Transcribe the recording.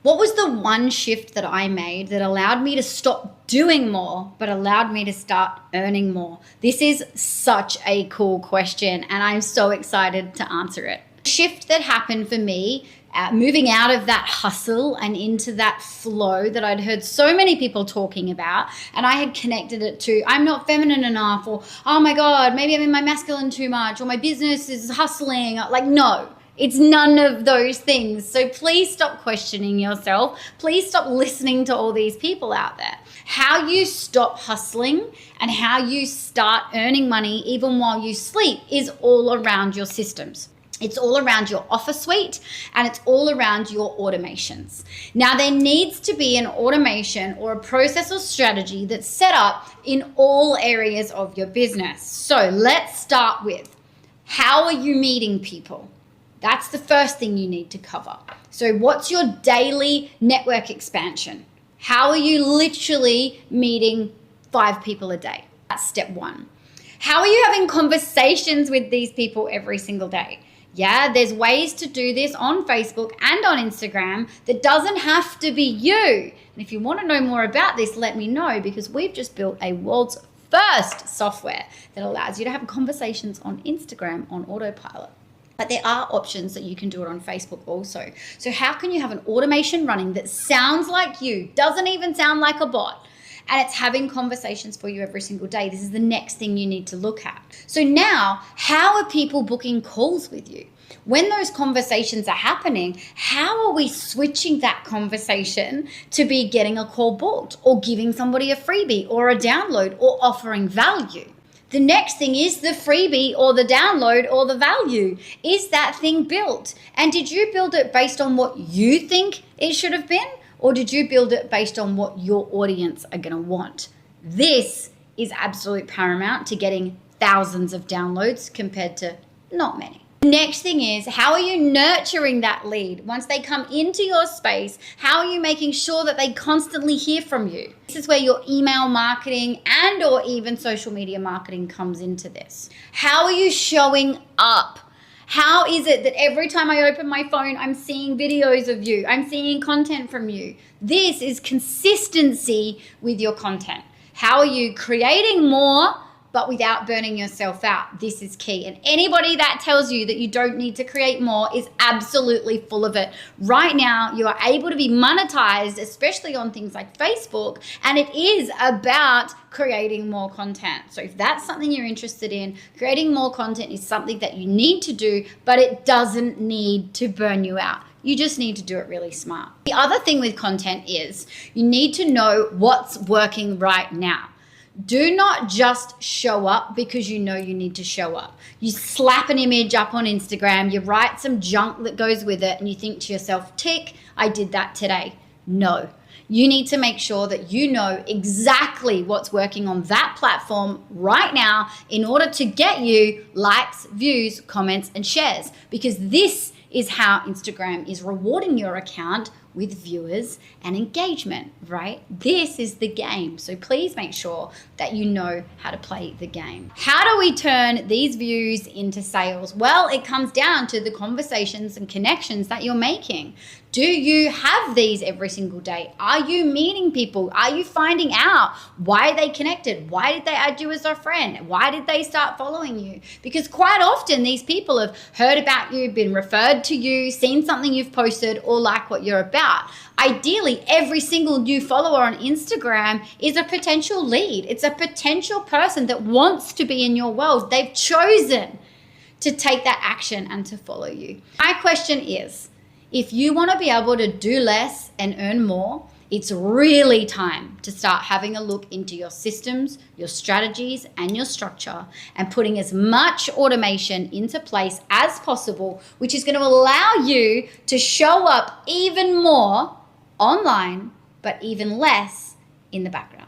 What was the one shift that I made that allowed me to stop doing more, but allowed me to start earning more? This is such a cool question, and I'm so excited to answer it. The shift that happened for me, moving out of that hustle and into that flow that I'd heard so many people talking about, and I had connected it to, I'm not feminine enough, or, oh my God, maybe I'm in my masculine too much, or my business is hustling. Like, no. It's none of those things. So please stop questioning yourself. Please stop listening to all these people out there. How you stop hustling and how you start earning money even while you sleep is all around your systems. It's all around your offer suite and it's all around your automations. Now, there needs to be an automation or a process or strategy that's set up in all areas of your business. So let's start with, how are you meeting people? That's the first thing you need to cover. So what's your daily network expansion? How are you literally meeting 5 people a day? That's step 1. How are you having conversations with these people every single day? Yeah, there's ways to do this on Facebook and on Instagram that doesn't have to be you. And if you want to know more about this, let me know, because we've just built a world's first software that allows you to have conversations on Instagram on autopilot. But there are options that you can do it on Facebook also. So how can you have an automation running that sounds like you, doesn't even sound like a bot, and it's having conversations for you every single day? This is the next thing you need to look at. So now, how are people booking calls with you? When those conversations are happening, how are we switching that conversation to be getting a call booked, or giving somebody a freebie or a download, or offering value? The next thing is the freebie or the download or the value. Is that thing built? And did you build it based on what you think it should have been? Or did you build it based on what your audience are going to want? This is absolute paramount to getting thousands of downloads compared to not many. Next thing is, how are you nurturing that lead? Once they come into your space, how are you making sure that they constantly hear from you? This is where your email marketing and or even social media marketing comes into this. How are you showing up? How is it that every time I open my phone, I'm seeing videos of you, I'm seeing content from you? This is consistency with your content. How are you creating more but without burning yourself out? This is key. And anybody that tells you that you don't need to create more is absolutely full of it. Right now, you are able to be monetized, especially on things like Facebook, and it is about creating more content. So if that's something you're interested in, creating more content is something that you need to do, but it doesn't need to burn you out. You just need to do it really smart. The other thing with content is you need to know what's working right now. Do not just show up because you know you need to show up. You slap an image up on Instagram, you write some junk that goes with it, and you think to yourself, tick, I did that today. No. You need to make sure that you know exactly what's working on that platform right now in order to get you likes, views, comments, and shares, because this is how Instagram is rewarding your account with viewers and engagement, right? This is the game. So please make sure that you know how to play the game. How do we turn these views into sales? Well, it comes down to the conversations and connections that you're making. Do you have these every single day? Are you meeting people? Are you finding out why they connected? Why did they add you as a friend? Why did they start following you? Because quite often these people have heard about you, been referred to you, seen something you've posted, or like what you're about. Ideally, every single new follower on Instagram is a potential lead. It's a potential person that wants to be in your world. They've chosen to take that action and to follow you. My question is, if you want to be able to do less and earn more, it's really time to start having a look into your systems, your strategies, and your structure, and putting as much automation into place as possible, which is going to allow you to show up even more online, but even less in the background.